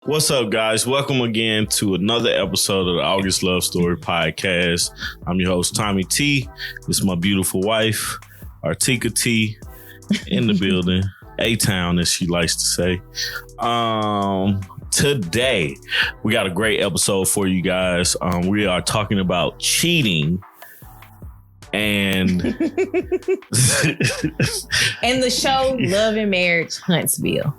What's up, guys? Welcome again to another episode of the August Love Story podcast. I'm your host, Tommy T. This is my beautiful wife, Artieka T, in the building. A-Town, as she likes to say. Today, we got a great episode for you guys. We are talking about cheating. And and the show Love and Marriage Huntsville.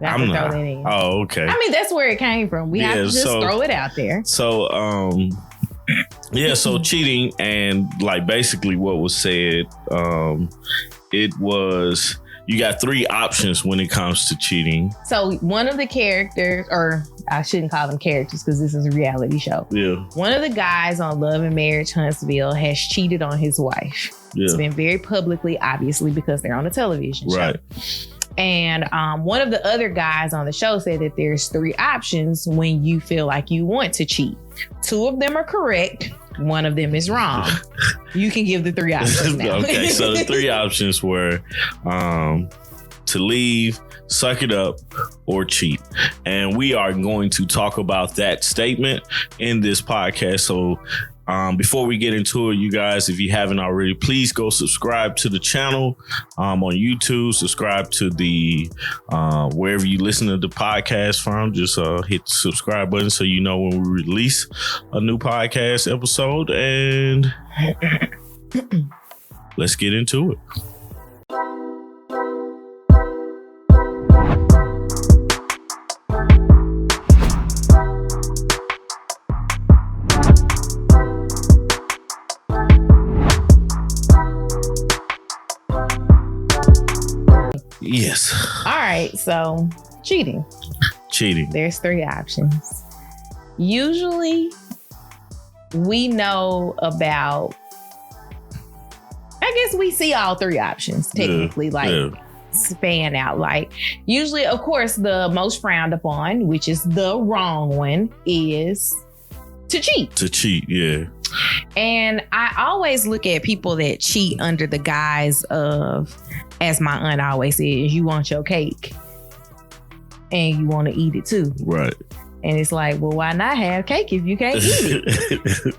I'm not. Oh, okay. I mean, that's where it came from. We have to just throw it out there. So, so cheating and like basically what was said, it was you got three options when it comes to cheating. So one of the characters, or I shouldn't call them characters because this is a reality show. Yeah. One of the guys on Love and Marriage Huntsville has cheated on his wife. Yeah. It's been very publicly, obviously, because they're on a television show. Right. And one of the other guys on the show said that there's three options when you feel like you want to cheat. Two of them are correct. One of them is wrong. You can give the three options now. Okay, so the three options were to leave, suck it up, or cheat. And we are going to talk about that statement in this podcast. So before we get into it, you guys, if you haven't already, please go subscribe to the channel on YouTube. Subscribe to the wherever you listen to the podcast from. Just hit the subscribe button so you know when we release a new podcast episode. And let's get into it. Yes. All right. So cheating. There's three options. Usually we know about, I guess we see all three options technically, span out. Like usually, of course, the most frowned upon, which is the wrong one, is to cheat. To cheat, yeah. And I always look at people that cheat under the guise of, as my aunt always says, you want your cake and you want to eat it too. Right. And it's like, well, why not have cake if you can't eat it?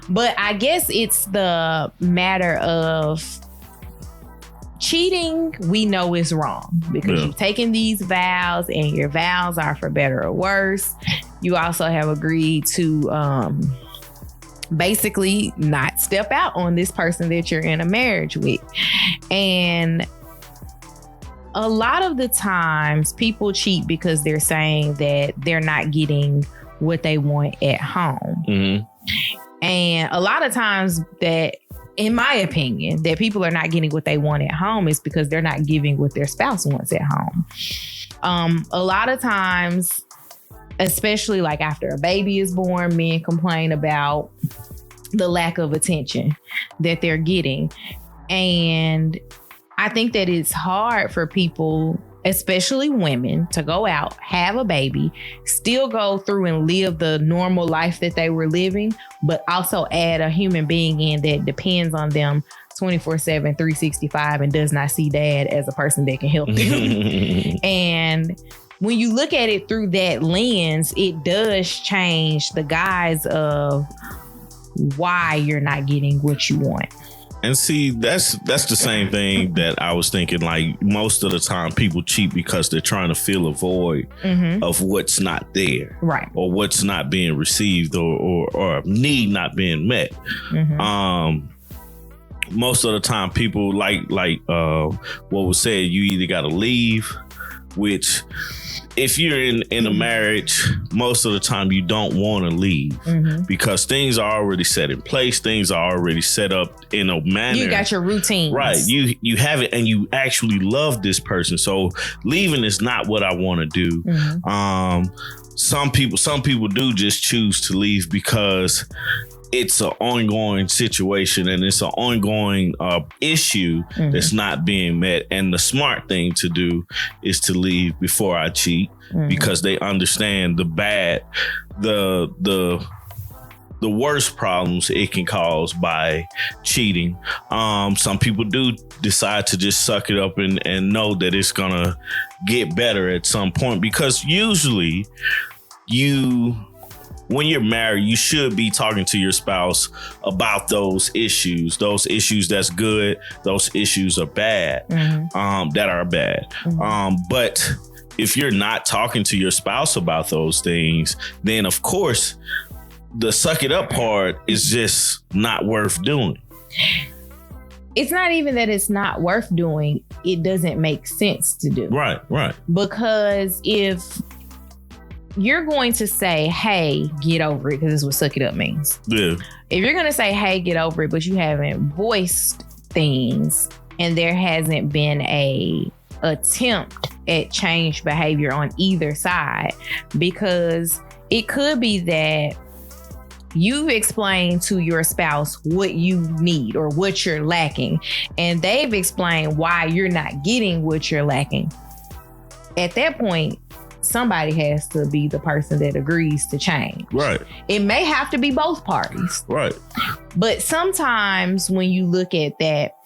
But I guess it's the matter of cheating. We know is wrong because you've taken these vows and your vows are for better or worse. You also have agreed to basically not step out on this person that you're in a marriage with. And a lot of the times people cheat because they're saying that they're not getting what they want at home. Mm-hmm. And a lot of times that, in my opinion, that people are not getting what they want at home is because they're not giving what their spouse wants at home. A lot of times, especially like after a baby is born, men complain about the lack of attention that they're getting. And I think that it's hard for people, especially women, to go out, have a baby, still go through and live the normal life that they were living, but also add a human being in that depends on them 24/7, 365, and does not see dad as a person that can help them. And when you look at it through that lens, it does change the guise of why you're not getting what you want. And see, that's the same thing that I was thinking. Like most of the time people cheat because they're trying to fill a void of what's not there. Right. Or what's not being received or a need not being met. Most of the time people like what was said, you either got to leave, which if you're in a marriage, most of the time you don't want to leave because things are already set in place. Things are already set up in a manner. You got your routine. Right. You have it and you actually love this person. So leaving is not what I want to do. Some people do just choose to leave because it's an ongoing situation and it's an ongoing issue that's not being met. And the smart thing to do is to leave before I cheat because they understand the worst problems it can cause by cheating. Some people do decide to just suck it up and know that it's gonna get better at some point, because usually when you're married, you should be talking to your spouse about those issues that's good, those issues are bad, that are bad. But if you're not talking to your spouse about those things, then of course the suck it up part is just not worth doing. It's not even that it's not worth doing. It doesn't make sense to do. Right. Because if you're going to say, hey, get over it, because this is what suck it up means. Yeah. If you're going to say, hey, get over it, but you haven't voiced things and there hasn't been a attempt at change behavior on either side, because it could be that you've explained to your spouse what you need or what you're lacking, and they've explained why you're not getting what you're lacking. At that point, somebody has to be the person that agrees to change. Right. It may have to be both parties. Right. But sometimes when you look at that,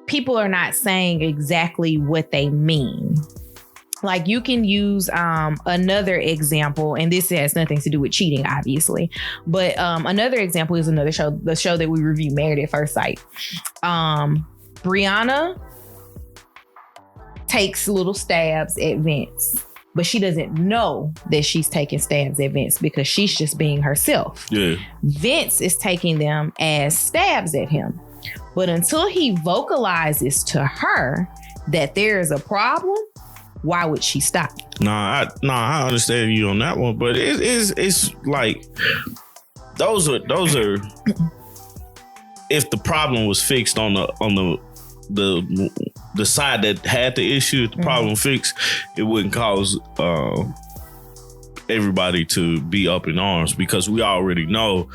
people are not saying exactly what they mean. Like, you can use another example, and this has nothing to do with cheating, obviously. But another example is another show, the show that we review, Married at First Sight. Brianna takes little stabs at Vince, but she doesn't know that she's taking stabs at Vince because she's just being herself. Yeah. Vince is taking them as stabs at him. But until he vocalizes to her that there is a problem, why would she stop? I understand you on that one, but it's like those are if the problem was fixed on the side that had the issue, if the problem fixed, it wouldn't cause everybody to be up in arms, because we already know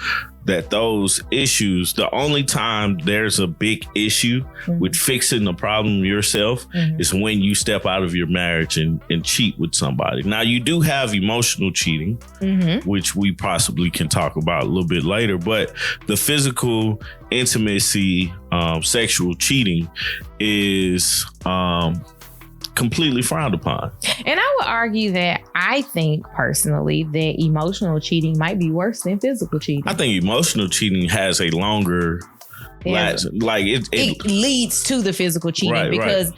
that those issues, the only time there's a big issue with fixing the problem yourself is when you step out of your marriage and cheat with somebody. Now, you do have emotional cheating, which we possibly can talk about a little bit later, but the physical intimacy, sexual cheating is completely frowned upon. And I would argue that I think personally that emotional cheating might be worse than physical cheating. I think emotional cheating has a longer it leads to the physical cheating, because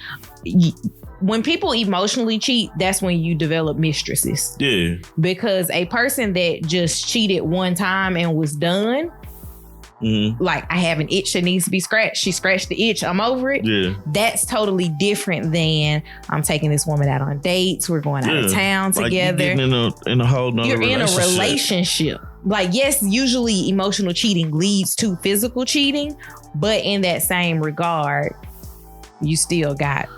when people emotionally cheat, that's when you develop mistresses. Yeah. Because a person that just cheated one time and was done, like, I have an itch that needs to be scratched. She scratched the itch. I'm over it. Yeah. That's totally different than I'm taking this woman out on dates. We're going out of town together. You're in a whole nother You're in a relationship. Like, yes, usually emotional cheating leads to physical cheating, but in that same regard, you still got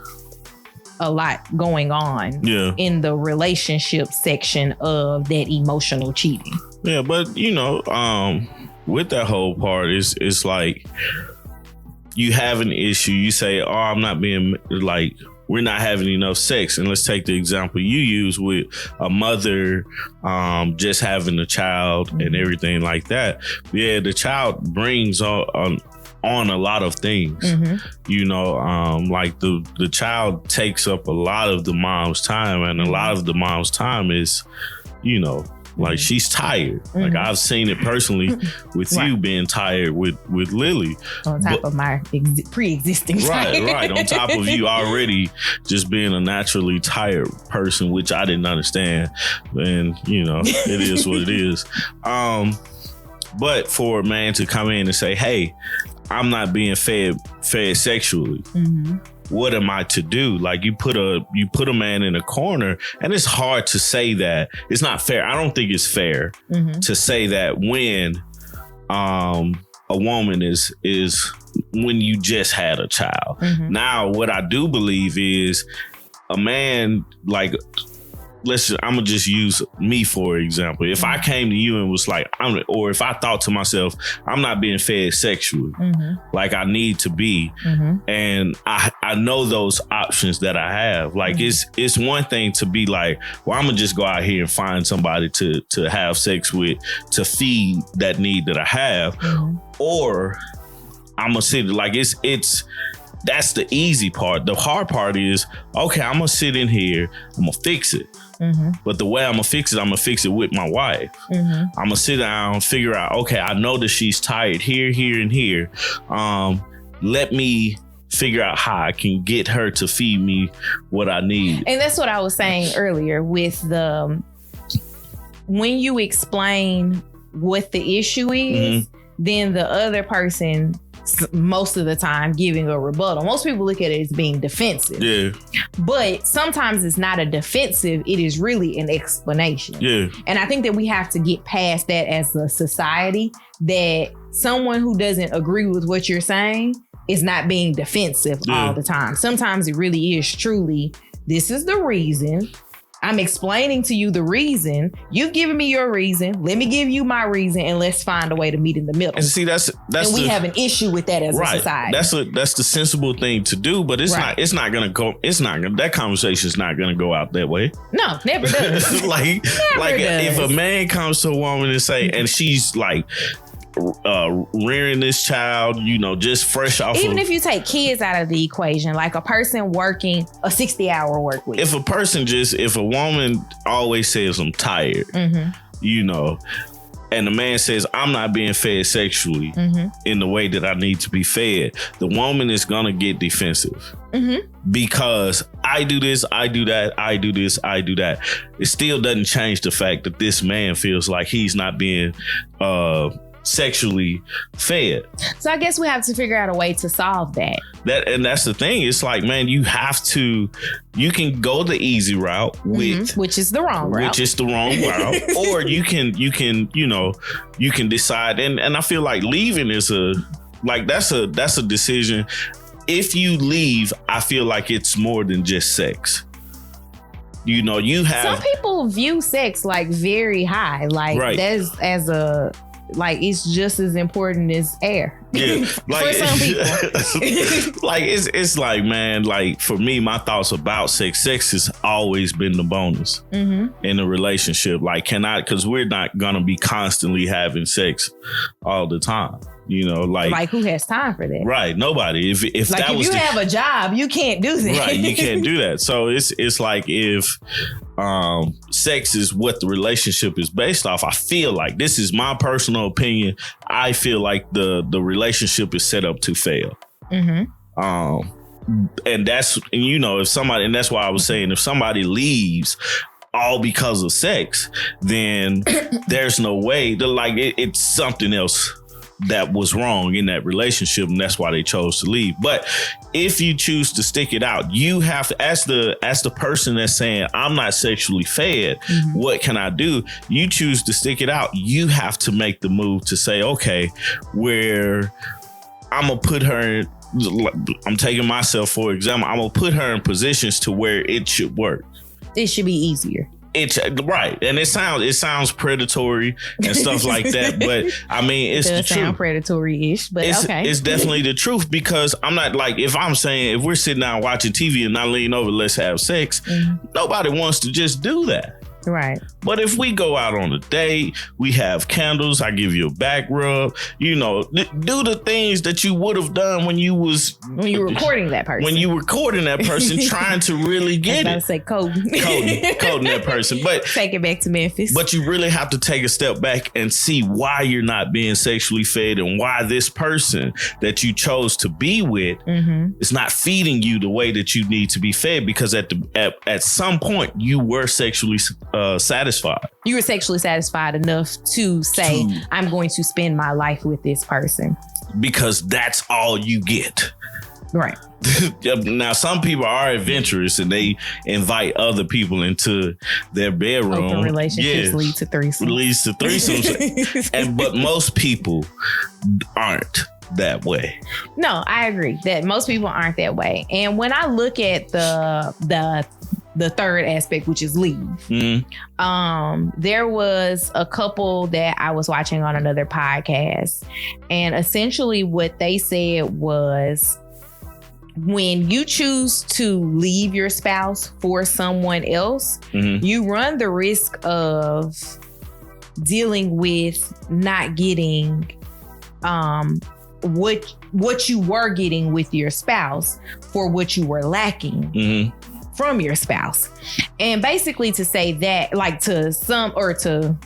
a lot going on in the relationship section of that emotional cheating. Yeah, but with that whole part, it's like you have an issue. You say, oh, I'm not being like, we're not having enough sex. And let's take the example you use with a mother just having a child and everything like that. Yeah, the child brings on a lot of things, like the child takes up a lot of the mom's time, and a lot of the mom's time is, like, she's tired. Like, I've seen it personally with you being tired with Lily. On top of my pre-existing tired. Right. On top of you already just being a naturally tired person, which I didn't understand. And, it is what it is. But for a man to come in and say, hey, I'm not being fed sexually. What am I to do? Like, you put a man in a corner, and it's hard to say that. It's not fair. I don't think it's fair to say that when a woman is when you just had a child. Now, what I do believe is a man, like, I'm gonna just use me for example. If I came to you and was like, or if I thought to myself, I'm not being fed sexually like I need to be, and I know those options that I have. Like, it's one thing to be like, well, I'm gonna just go out here and find somebody to have sex with to feed that need that I have, or I'm gonna sit like it's That's the easy part. The hard part is, okay, I'm gonna sit in here, I'm gonna fix it. Mm-hmm. But the way I'm gonna fix it with my wife. Mm-hmm. I'm gonna sit down, figure out, okay, I know that she's tired here, and here. Let me figure out how I can get her to feed me what I need. And that's what I was saying earlier with when you explain what the issue is, mm-hmm. then the other person, most of the time, giving a rebuttal. Most people look at it as being defensive. Yeah. But sometimes it's not a defensive. It is really an explanation. Yeah. And I think that we have to get past that as a society, that someone who doesn't agree with what you're saying is not being defensive all the time. Sometimes it really is truly, this is the reason. I'm explaining to you the reason. You've given me your reason. Let me give you my reason, and let's find a way to meet in the middle. And see, that's we have an issue with that as a society. That's the sensible thing to do, but that conversation is not gonna go out that way. No, never does. If a man comes to a woman and say, and she's like rearing this child, just fresh off. Even if you take kids out of the equation, like a person working a 60-hour work week. If a woman always says, I'm tired, mm-hmm. And the man says, I'm not being fed sexually mm-hmm. in the way that I need to be fed, the woman is going to get defensive. Mm-hmm. Because I do this, I do that, I do this, I do that. It still doesn't change the fact that this man feels like he's not being sexually fed. So I guess we have to figure out a way to solve that. And that's the thing. It's like, man, you can go the easy route with which is the wrong route. Or you can decide. And I feel like leaving is that's a decision. If you leave, I feel like it's more than just sex. You have some people view sex like very high, like that's as a like it's just as important as air. Yeah, for some people. it's like, man, like for me, my thoughts about sex has always been the bonus in a relationship. Like, because we're not gonna be constantly having sex all the time. Like who has time for that? Right, nobody. If you have a job, you can't do that. Right, you can't do that. So it's like if sex is what the relationship is based off, I feel like, this is my personal opinion, I feel like the relationship is set up to fail. Mm-hmm. And that's, if somebody, and that's why I was saying, if somebody leaves all because of sex, then there's no way it's something else that was wrong in that relationship, and that's why they chose to leave. But if you choose to stick it out, you have to, as the person that's saying, I'm not sexually fed, what can I do? You choose to stick it out. You have to make the move to say, okay, where I'm gonna put her, I'm taking myself for example, I'm gonna put her in positions to where it should work. It should be easier. It's right, and it sounds predatory and stuff like that, but I mean, it's the truth. Sound predatory-ish, but it's definitely the truth, because I'm not like, if we're sitting down watching TV and I lean over, let's have sex. Nobody wants to just do that. Right. But if we go out on a date, we have candles, I give you a back rub, do the things that you would have done when you were recording that person. When you were recording that person, trying to really get it. I was say coding that person. But take it back to Memphis. But you really have to take a step back and see why you're not being sexually fed, and why this person that you chose to be with is not feeding you the way that you need to be fed, because at some point you were sexually satisfied. You were sexually satisfied enough to say, I'm going to spend my life with this person. Because that's all you get. Right. Now, some people are adventurous and they invite other people into their bedroom. Open relationships lead to threesomes. But most people aren't that way. No, I agree that most people aren't that way. And when I look at the third aspect, which is leave. There was a couple that I was watching on another podcast, and essentially what they said was, when you choose to leave your spouse for someone else, you run the risk of dealing with not getting what you were getting with your spouse for what you were lacking from your spouse. And basically to say that, like to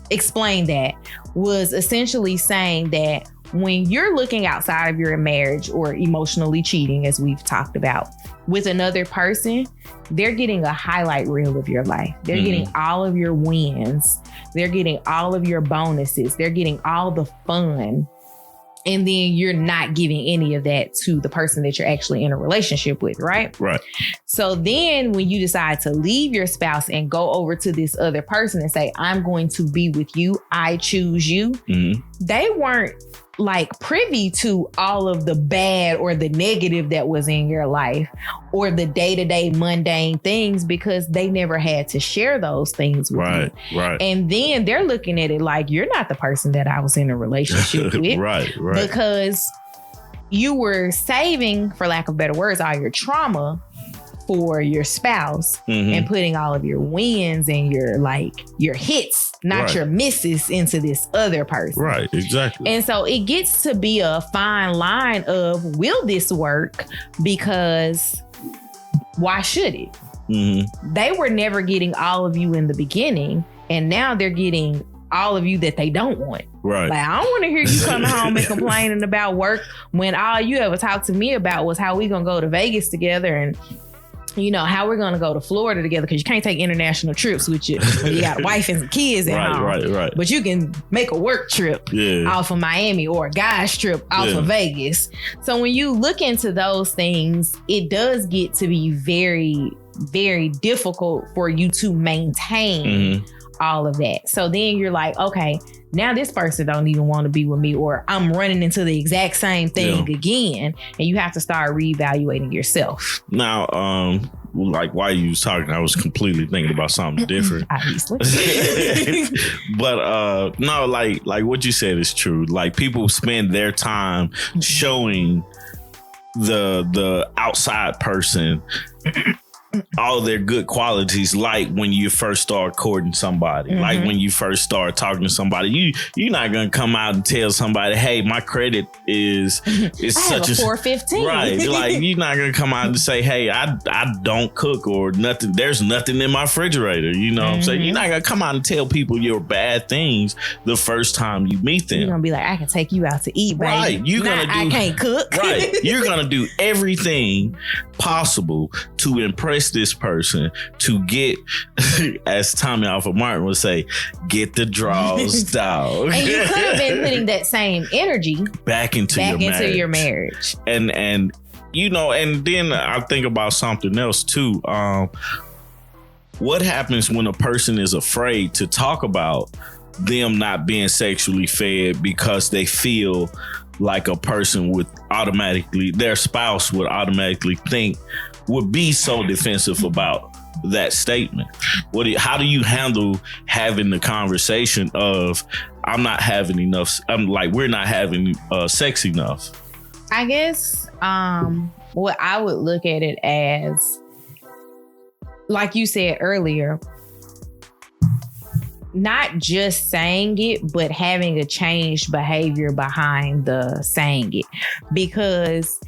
explain that, was essentially saying that when you're looking outside of your marriage or emotionally cheating, as we've talked about, with another person, they're getting a highlight reel of your life. They're getting all of your wins. They're getting all of your bonuses. They're getting all the fun. And then you're not giving any of that to the person that you're actually in a relationship with, right? Right. So then when you decide to leave your spouse and go over to this other person and say, I'm going to be with you, I choose you, they weren't like privy to all of the bad or the negative that was in your life or the day-to-day mundane things, because they never had to share those things with you. Right. And then they're looking at it like, you're not the person that I was in a relationship with. Right. Because you were saving, for lack of better words, all your trauma for your spouse and putting all of your wins and your hits, not your misses, into this other person. Right, exactly. And so it gets to be a fine line of, will this work? Because why should it? They were never getting all of you in the beginning, and now they're getting all of you that they don't want. Right. Like, I don't want to hear you coming home and complaining about work when all you ever talked to me about was how we gonna go to Vegas together and how we're going to go to Florida together, because you can't take international trips with you when you got a wife and some kids at home. Right. But you can make a work trip off of Miami, or a guy's trip off of Vegas. So when you look into those things, it does get to be very, very difficult for you to maintain all of that. So then you're like, okay, now this person don't even want to be with me, or I'm running into the exact same thing again. And you have to start reevaluating yourself. Now, like while you was talking, I was completely thinking about something different. Obviously. But no, like what you said is true. Like, people spend their time showing the outside person all their good qualities, like when you first start courting somebody, like when you first start talking to somebody, you're not gonna come out and tell somebody, hey, my credit is such a 415. Right. Like, you're not gonna come out and say, hey, I don't cook, or nothing, there's nothing in my refrigerator. You know what I'm saying? You're not gonna come out and tell people your bad things the first time you meet them. You're gonna be like, I can take you out to eat, baby. Right. I can't cook. Right. You're gonna do everything possible to impress this person, to get, as Tommy Alfred Martin would say, get the draws down. And you could have been putting that same energy back into your marriage. And and then I think about something else too. What happens when a person is afraid to talk about them not being sexually fed because they feel like a person their spouse would automatically think, would be so defensive about that statement? How do you handle having the conversation of, I'm not having enough, we're not having sex enough? I guess what I would look at it as, like you said earlier, not just saying it, but having a changed behavior behind the saying it. Because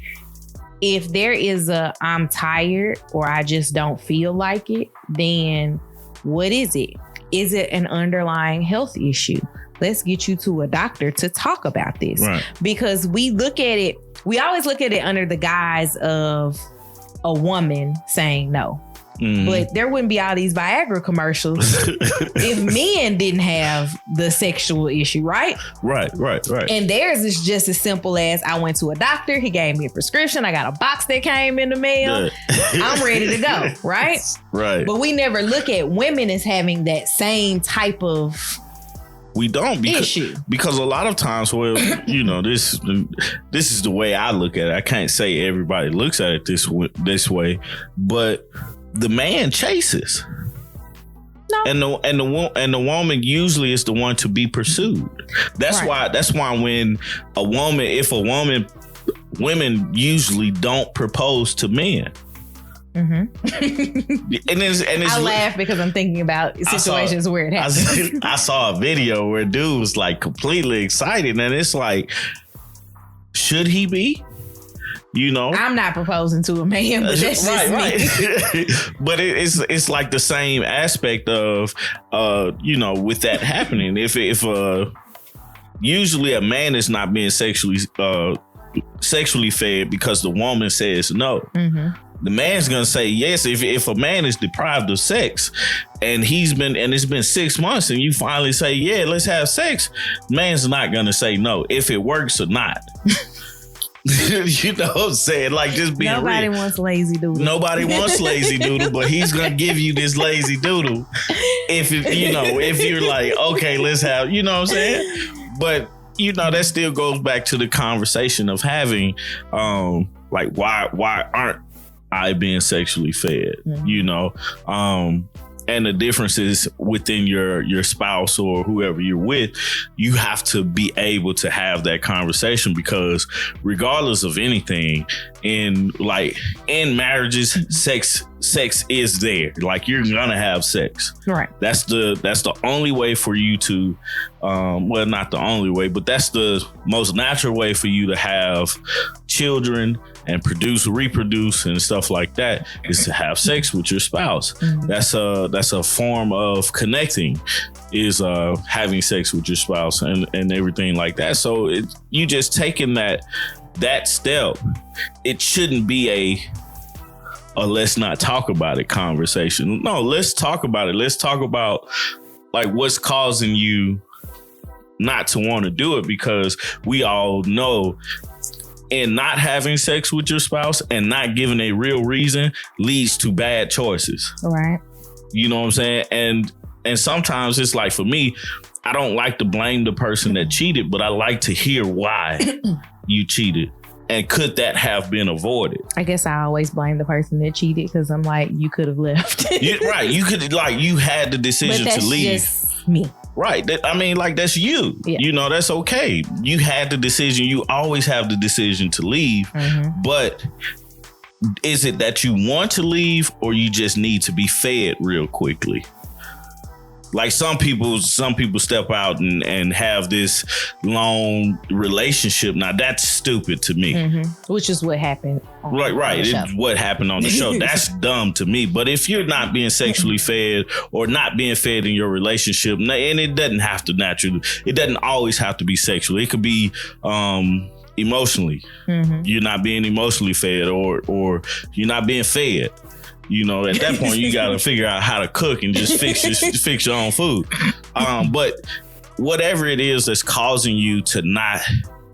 if there is I'm tired, or I just don't feel like it, then what is it? Is it an underlying health issue? Let's get you to a doctor to talk about this. Right. Because we always look at it under the guise of a woman saying no. But there wouldn't be all these Viagra commercials if men didn't have the sexual issue, right? Right. And theirs is just as simple as, I went to a doctor, he gave me a prescription, I got a box that came in the mail, I'm ready to go, right? Right. But we never look at women as having that same type of We don't because a lot of times, well, this is the way I look at it. I can't say everybody looks at it this way, but the man chases. No. And the woman usually is the one to be pursued. That's why when women usually don't propose to men. Mm-hmm. and I laugh because I'm thinking about situations where it happens. I saw a video where dude was like completely excited, and it's like, Should he be? You know, I'm not proposing to a man, but that's right. me. But it's like the same aspect of with that happening. If usually a man is not being sexually fed because the woman says no. Mm-hmm. The man's gonna say yes. If a man is deprived of sex and it's been 6 months and you finally say, yeah, let's have sex, man's not gonna say no if it works or not. You know what I'm saying? Like, just being Nobody real. wants lazy doodle. Nobody wants lazy doodle, but he's gonna give you this lazy doodle if you're like, okay, let's have, you know what I'm saying? But that still goes back to the conversation of having like why aren't I being sexually fed? Mm-hmm. And the difference is within your spouse or whoever you're with, you have to be able to have that conversation, because regardless of anything in marriages, sex is there. Like, you're gonna have sex. Right. That's the only way for you to, well, not the only way, but that's the most natural way for you to have children and reproduce and stuff like that, is to have sex with your spouse. Mm-hmm. That's a form of connecting, is having sex with your spouse and everything like that. So you just taking that step. It shouldn't be a let's not talk about it conversation. No, let's talk about it. Let's talk about like what's causing you not to want to do it, because we all know, and not having sex with your spouse and not giving a real reason leads to bad choices. Right. You know what I'm saying? And sometimes it's like, for me, I don't like to blame the person that cheated, but I like to hear why you cheated. And could that have been avoided? I guess I always blame the person that cheated, because I'm like, you could have left. Right. You could, like, you had the decision to leave. Just me. Right. That's you. Yeah. That's okay. You had the decision. You always have the decision to leave. Mm-hmm. But is it that you want to leave, or you just need to be fed real quickly? Like, some people step out and have this long relationship. Now, that's stupid to me. Mm-hmm. Which is what happened. Right. It's what happened on the show. That's dumb to me. But if you're not being sexually fed or not being fed in your relationship, and it doesn't have to it doesn't always have to be sexual. It could be emotionally. Mm-hmm. You're not being emotionally fed, or you're not being fed. At that point, you got to figure out how to cook and just fix your own food. But whatever it is that's causing you to not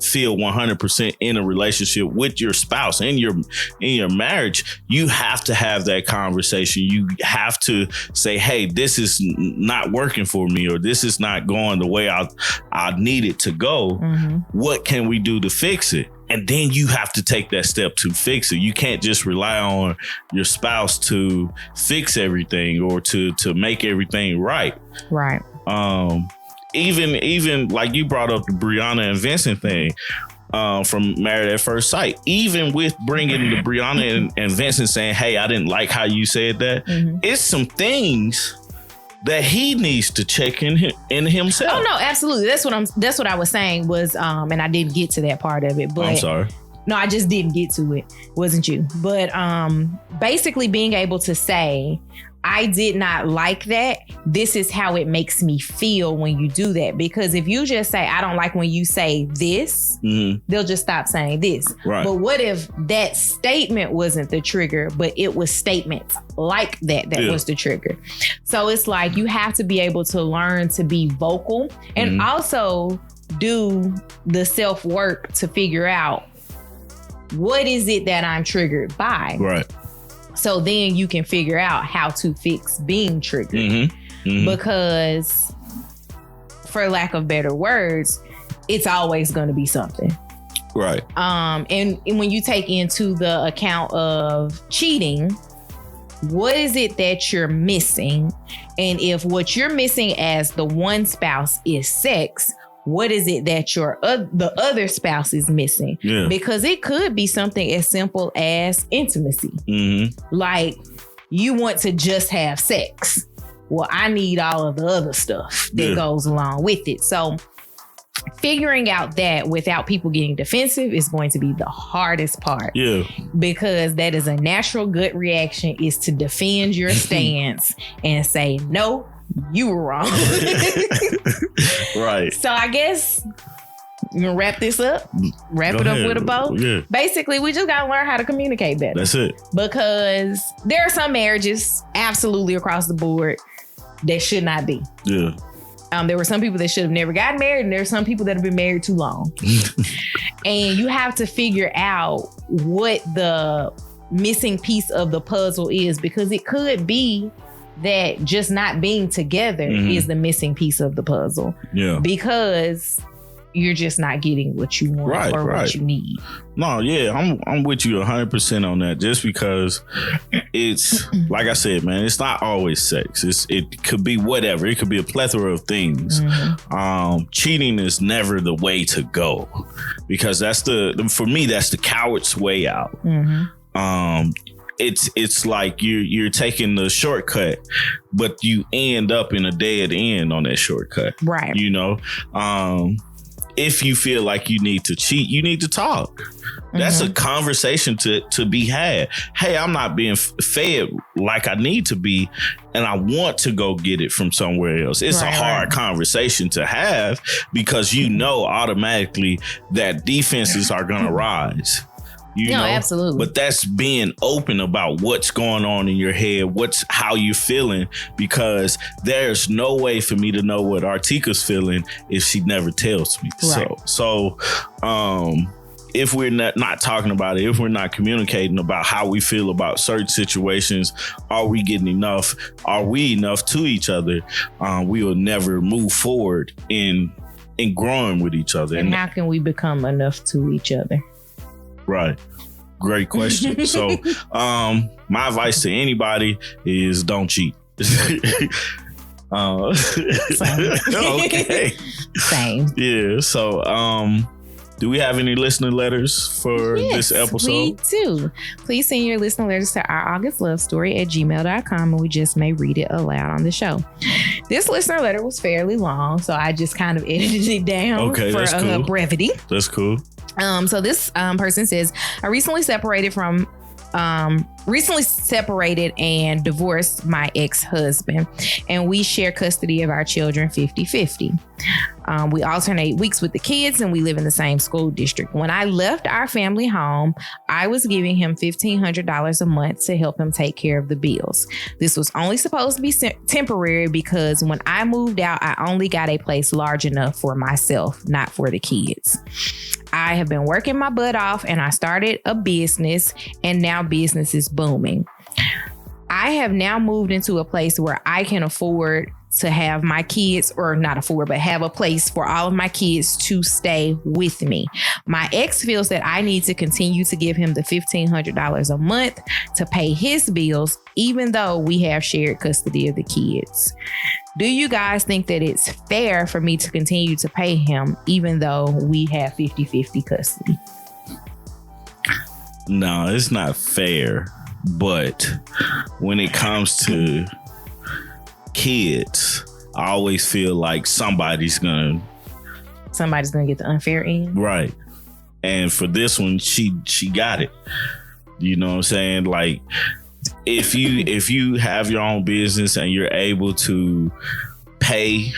feel 100% in a relationship with your spouse, in your marriage, you have to have that conversation. You have to say, hey, this is not working for me, or this is not going the way I need it to go. Mm-hmm. What can we do to fix it? And then you have to take that step to fix it. You can't just rely on your spouse to fix everything or to make everything right. Right. Even like you brought up the Brianna and Vincent thing from Married at First Sight. Even with bringing the Brianna and Vincent saying, hey, I didn't like how you said that. Mm-hmm. It's some things that he needs to check in himself. Oh no, absolutely. That's what I was saying was, and I didn't get to that part of it. But I'm sorry. No, I just didn't get to it. Wasn't you? But basically being able to say, I did not like that. This is how it makes me feel when you do that. Because if you just say, I don't like when you say this, mm-hmm. they'll just stop saying this. Right. But what if that statement wasn't the trigger, but it was statements like that was the trigger? So it's like, you have to be able to learn to be vocal and mm-hmm. also do the self-work to figure out, what is it that I'm triggered by? Right. So then you can figure out how to fix being triggered. Mm-hmm. Mm-hmm. Because, for lack of better words, it's always going to be something. Right. And when you take into the account of cheating, what is it that you're missing? And if what you're missing as the one spouse is sex, what is it that the other spouse is missing? Yeah. Because it could be something as simple as intimacy. Mm-hmm. Like, you want to just have sex. Well, I need all of the other stuff that goes along with it. So figuring out that without people getting defensive is going to be the hardest part. Yeah. Because that is a natural gut reaction, is to defend your stance and say, no, you were wrong. Right. So I guess you gonna wrap this up? Wrap it up with a bow? Yeah. Basically, we just gotta learn how to communicate better. That's it. Because there are some marriages, absolutely across the board, that should not be. Yeah. There were some people that should have never gotten married, and there are some people that have been married too long. And you have to figure out what the missing piece of the puzzle is, because it could be that just not being together is the missing piece of the puzzle. Yeah. Because you're just not getting what you want what you need. No, yeah, I'm with you 100% on that. Just because it's like I said, man, it's not always sex. It could be whatever. It could be a plethora of things. Cheating is never the way to go, because that's for me that's the coward's way out. It's like you're taking the shortcut, but you end up in a dead end on that shortcut. Right. You know. If you feel like you need to cheat, you need to talk. That's a conversation to be had. Hey, I'm not being fed like I need to be, and I want to go get it from somewhere else. It's a hard conversation to have, because you know automatically that defenses are going to rise. You know? Absolutely. But that's being open about what's going on in your head, how you're feeling, because there's no way for me to know what Artieka's feeling if she never tells me. Right. So if we're not talking about it, if we're not communicating about how we feel about certain situations, are we getting enough? Are we enough to each other? We will never move forward in growing with each other. And how can we become enough to each other? Right. Great question. So my advice to anybody is don't cheat. Same. Okay. Same. Yeah. So do we have any listener letters for this episode? We do. Please send your listener letters to ouraugustlovestory@gmail.com, and we just may read it aloud on the show. This listener letter was fairly long, so I just kind of edited it down for brevity. That's cool. So this person says, I recently separated and divorced my ex-husband, and we share custody of our children 50-50. We alternate weeks with the kids, and we live in the same school district. When I left our family home, I was giving him $1,500 a month to help him take care of the bills. This was only supposed to be temporary, because when I moved out, I only got a place large enough for myself, not for the kids. I have been working my butt off, and I started a business, and now business is booming. I have now moved into a place where I can afford to have my kids, or not afford, but have a place for all of my kids to stay with me. My ex feels that I need to continue to give him the $1,500 a month to pay his bills, even though we have shared custody of the kids. Do you guys think that it's fair for me to continue to pay him, even though we have 50-50 custody? No, it's not fair. But when it comes to kids, I always feel like somebody's gonna get the unfair end. Right. And for this one, she got it. You know what I'm saying? Like, if you have your own business and you're able to pay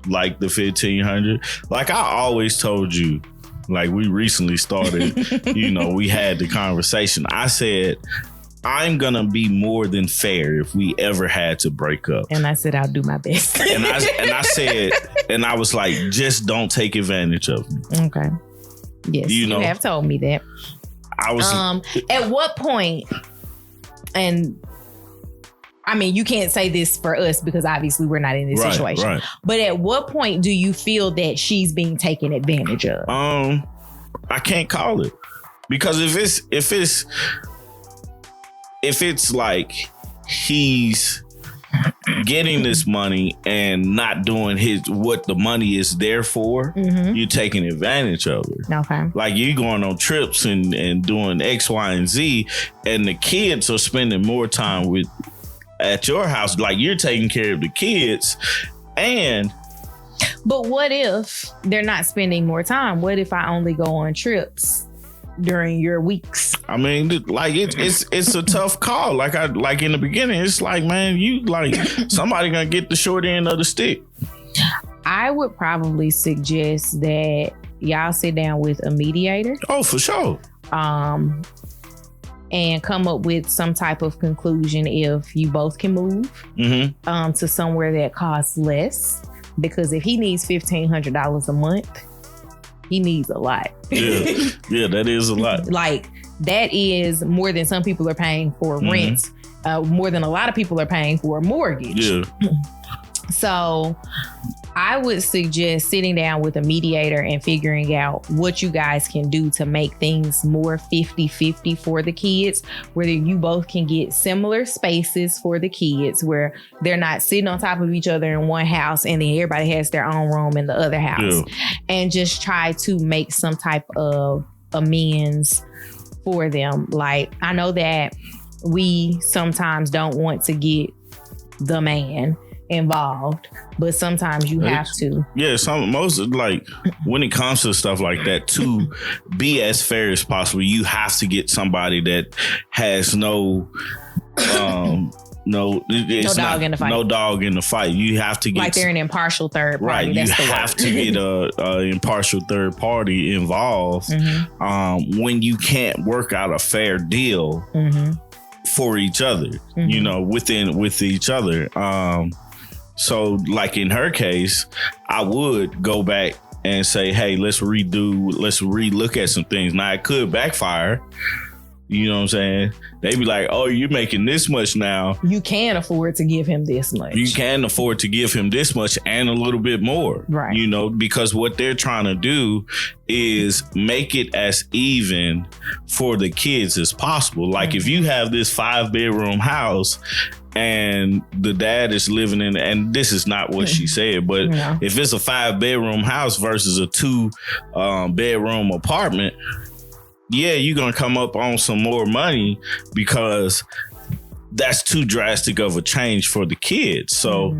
like the $1,500, like I always told you, like we recently started, we had the conversation. I said, I'm going to be more than fair if we ever had to break up. And I said, I'll do my best. and I said, and I was like, just don't take advantage of me. Okay. Yes. You have told me that. I was at what point, and I mean, you can't say this for us because obviously we're not in this situation. Right. But at what point do you feel that she's being taken advantage of? I can't call it, because if it's like he's getting this money and not doing what the money is there for, you're taking advantage of it. Okay. Like you going on trips and doing X, Y, and Z, and the kids are spending more time at your house. Like you're taking care of the kids, and But what if they're not spending more time? What if I only go on trips during your weeks? I mean, like it's a tough call. Like in the beginning, it's like, man, you like somebody gonna get the short end of the stick. I would probably suggest that y'all sit down with a mediator. Oh, for sure. And come up with some type of conclusion if you both can move to somewhere that costs less. Because if he needs $1,500 a month, he needs a lot. Yeah, that is a lot. Like, that is more than some people are paying for rent. More than a lot of people are paying for a mortgage. Yeah. So I would suggest sitting down with a mediator and figuring out what you guys can do to make things more 50-50 for the kids, whether you both can get similar spaces for the kids where they're not sitting on top of each other in one house and then everybody has their own room in the other house. And just try to make some type of amends for them. Like, I know that we sometimes don't want to get the man involved, but sometimes you have to. Yeah, most like when it comes to stuff like that, to be as fair as possible, you have to get somebody that has no dog in the fight. No dog in the fight. You have to get like they're an impartial third party. Right. That's you have to get a impartial third party involved when you can't work out a fair deal for each other. You know, with each other. So like in her case, I would go back and say, hey, let's relook at some things. Now it could backfire. You know what I'm saying? They be like, oh, you're making this much now. You can afford to give him this much. You can afford to give him this much and a little bit more. Right. You know, because what they're trying to do is make it as even for the kids as possible. Like if you have this 5-bedroom house and the dad is living in, and this is not what she said, but if it's a 5-bedroom house versus a 2-bedroom apartment, yeah, you're going to come up on some more money because that's too drastic of a change for the kids. So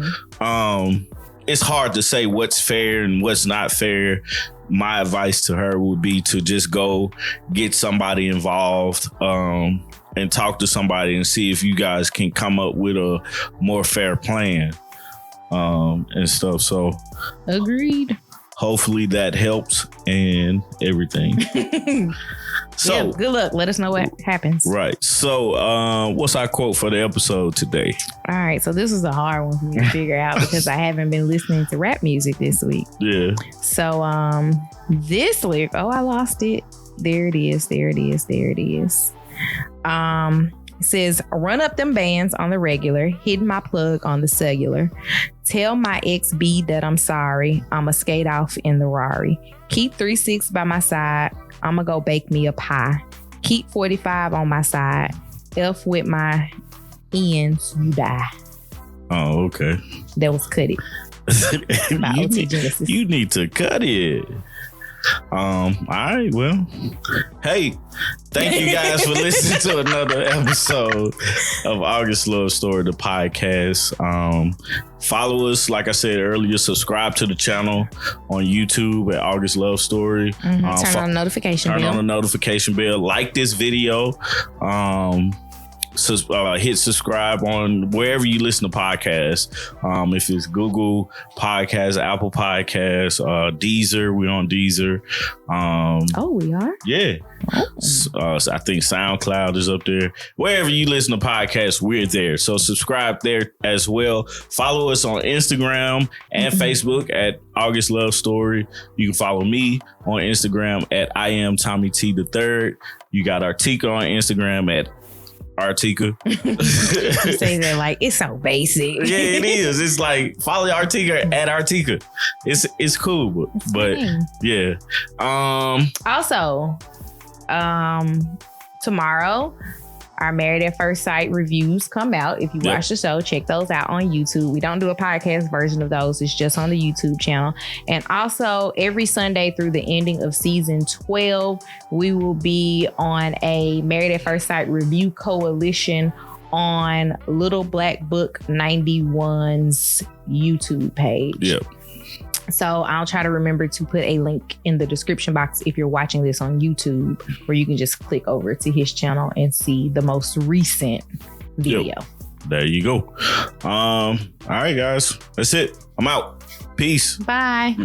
it's hard to say what's fair and what's not fair. My advice to her would be to just go get somebody involved and talk to somebody and see if you guys can come up with a more fair plan and stuff. So agreed. Hopefully that helps and everything. So yeah, good luck. Let us know what happens. Right. So what's our quote for the episode today? All right. So this is a hard one for me to figure out because I haven't been listening to rap music this week. Yeah. So this lyric, I lost it. There it is. It says, run up them bands on the regular, hit my plug on the cellular. Tell my ex-B that I'm sorry. I'ma skate off in the Rari. Keep 3-6 by my side. I'ma go bake me a pie. Keep 45 on my side. F with my ends, you die. Oh, okay. That was Cut It. You need to cut it. All right, well, hey, thank you guys for listening to another episode of August Love Story, the podcast. Follow us, like I said earlier, subscribe to the channel on YouTube at August Love Story. Turn on the notification bell. Like this video. Hit subscribe on wherever you listen to podcasts. If it's Google Podcasts, Apple Podcasts, Deezer, we're on Deezer. We are? Yeah. So I think SoundCloud is up there. Wherever you listen to podcasts, we're there. So subscribe there as well. Follow us on Instagram and Facebook at August Love Story. You can follow me on Instagram at I am Tommy T III. You got Artieka on Instagram at Artieka. You say that like it's so basic. Yeah, it is. It's like follow Artieka at Artieka. It's cool, but yeah. Also, tomorrow our Married at First Sight reviews come out. If you watch the show, check those out on YouTube. We don't do a podcast version of those. It's just on the YouTube channel. And also every Sunday through the ending of season 12, we will be on a Married at First Sight review coalition on Little Black Book 91's YouTube page. Yep. So I'll try to remember to put a link in the description box if you're watching this on YouTube, where you can just click over to his channel and see the most recent video. Yep. There you go. All right, guys. That's it. I'm out. Peace. Bye.